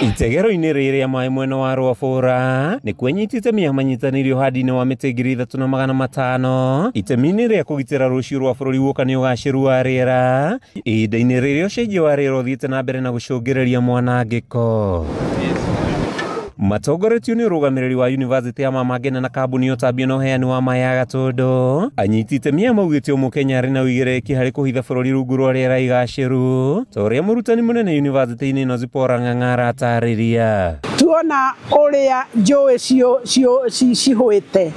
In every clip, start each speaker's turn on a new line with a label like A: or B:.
A: Itegero-inĩ rĩrĩ ya maĩ mwena wa Rwabũra nĩ kwenyitĩte mĩamanyitanĩrio handĩ-inĩ wa mĩtĩ 3,500 itemi-inĩ rĩa kũgitĩra rũciũ rwa bũrũri gũka nĩ ũgacĩru wa rĩera ihinda-inĩ rĩrĩa ũcenjia wa rĩera ũthiĩte na mbere na gũcũngĩrĩria mwanangĩko. Matongoretio nĩ ũrũgamĩrĩri wa University ya Mama Ngina na kambuni ya ũtambia na ũheani wa maĩ ya Gatũndũ. Anyiti itemi aya maugĩte o Mũkenya arĩ na ũigĩrĩrĩki harĩ kũhitha bũrũri rungu rwa rĩera igacĩru, ta ũrĩa mũrutani mũnene yunivasĩtĩ-inĩ ĩno Zipporah Ng'ang'a aratarĩria.
B: Tuona ũrĩa njũĩ cihũĩte,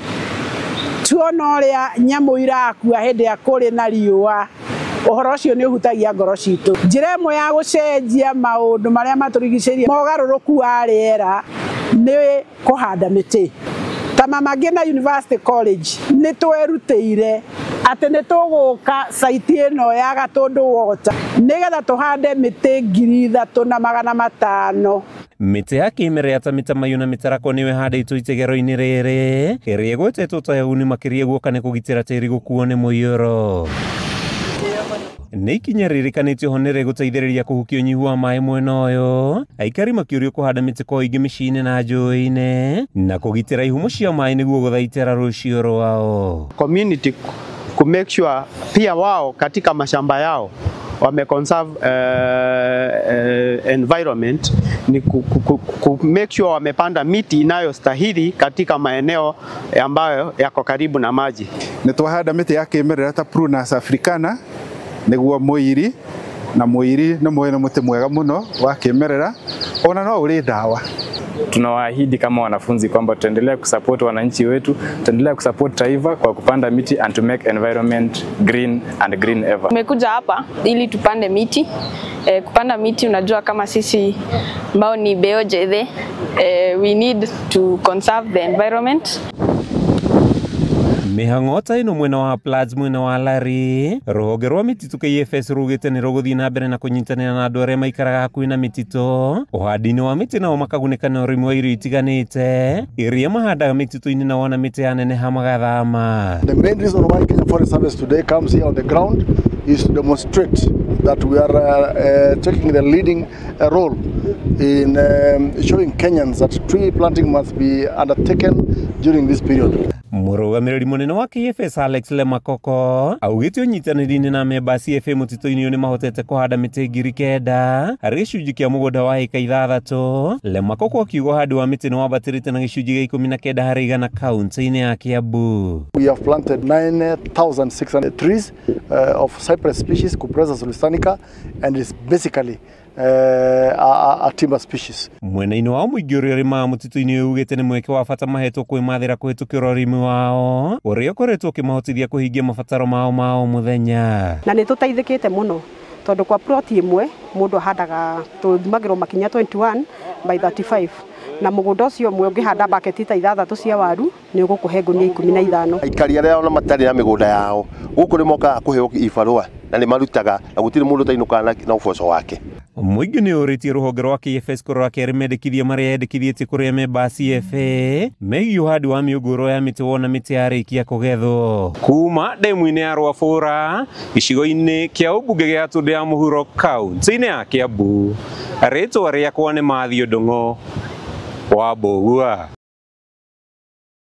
B: tuona ũrĩa nyamũ irakua hĩndĩ ya kũrĩ na riũa, ũhoro ũcio nĩ ũhutagia ngoro citũ. Njĩra ĩmwe ya gũcenjia maũndũ marĩa matũrigicĩirie mogarũrũku wa rĩera nĩ kũhanda mĩtĩ. Ta Mama Ngina University College nĩ twĩrutĩire atĩ nĩ tũgũka saiti ĩno ya Gatũndũ Water nĩgetha tũhande mĩtĩ 3,500.
A: Mĩtĩ ya kĩmerera ta mĩtamaiyũ na mĩtarakwa nĩyo ĩhandĩtwo itegero-inĩ rĩrĩ, ĩrĩa ĩgwetetwo ta ũguni makĩria guoka nĩ kũgitĩra tĩri gũkuo nĩ mũiyũro. Nĩ ikinya rĩrĩkanĩtio ho nĩ rĩgũteithĩrĩria kũhukia ũnyihu wa maĩ mwena ũyũ, aikari makĩũrio kũhanda mĩtĩ kwa ũingĩ mĩciĩ-inĩ na njũĩ-inĩ na kũgitĩra ihumo cia maĩ nĩguo gũthaitĩra rũciũ rwao.
C: Community ku make sure pia wao katika mashamba yao wame conserve environment, ni ku make sure wamepanda miti inayostahili katika maeneo ambayo yako karibu na maji.
D: Nĩ twahanda mĩtĩ ya kĩmerera ta Prunus africana nĩguo mũiri, na mũiri nĩ mũtĩ mwega mũno wa kĩmerera, ona no ũrĩ ndawa.
E: Tunawaahidi kama wanafunzi kwamba tutaendelea kusupport wananchi wetu, tutaendelea kusupport taifa kwa kupanda miti and to make environment green and green ever.
F: Tumekuja hapa ili tupande miti. Kupanda miti, unajua kama sisi ambao ni BOJD, we need to conserve the environment.
A: Mĩhang'o ta ĩno mwena wa Plads mwena wa Lari, rũhonge rwa mĩtitũ KFS rugĩte nĩ rũgũthiĩ na mbere na kũnyitanĩra na andũ arĩa maikaraga hakuhĩ na mĩtitũ, ũhandi-inĩ wa mĩtĩ nao makagunĩka na ũrĩmi wa irio itiganĩte iria mahandaga mĩtitũ-inĩ na wona mĩtĩ yaneneha magathama.
G: The main reason why Kenya Forest Service today comes here on the ground is to demonstrate that we are taking the leading role in showing Kenyans that tree planting must be undertaken during this period.
A: Mũrũgamĩrĩri mũnene wa KFS Alex Lemakoko augĩte ũnyitanĩri-inĩ na memba CFA mũtitũ-inĩ nĩ mahotete kũhanda mĩtĩ 9,000 harĩ gĩcunjĩ kĩa mũgũnda wa ĩka 6. Lemakoko akiuga ũhandi wa mĩtĩ nĩ wambatĩrĩte na gĩcunjĩ gĩa 19 harĩ 100 kaunti-inĩ ya Kiambu.
G: We have planted 9,600 trees of cypress species, Cupressa sultanica, and it's basically a timber species.
A: Mwena-inĩ wa mũingĩ ũrĩa ũrĩmaga mũtitũ-inĩ ũyũ ugĩte nĩ mweke wa bata mahetwo kwĩmathĩra kũhetũkĩra ũrĩmi wao ũrĩa ũkoretwo ũkĩmahotithia kũhingia mabataro mao mũthenya.
B: Na nĩ tũteithĩkĩte mũno tondũ kwa plot ĩmwe mũndũ ahandaga tũthimagĩrwo makinya 21 by 35, na mũgũnda ũcio ũmwe ũngĩhanda baketi ta 6 cia waru nĩ ũgũkũhe ngũnia 15.
H: Aikari arĩa ona matarĩ na mĩgũnda yao gũkũ nĩ mokaga kũheo ibarũa na nĩ marutaga na gũtirĩ mũndũ ũtainũkaga na ũboco wake.
A: Mũingĩ nĩ ũrĩtie rũhonge rwa KFS kũrora kĩarĩ mendekithia marĩa yendekithĩtie kũrĩa memba CFA megiĩ ũhandi wa mĩũngũrwa ya mĩtĩ wona mĩtĩ yarĩkia kũgethwo. Kuma ndemu-inĩ ya Rwabũra gĩcigo-inĩ kĩa ũmbunge gĩa Gatũndũ ya mũhuro kaunti-inĩ ya Kiambu, rĩtwa rĩakwa nĩ Mathew Ndung'u wa Mbũgua.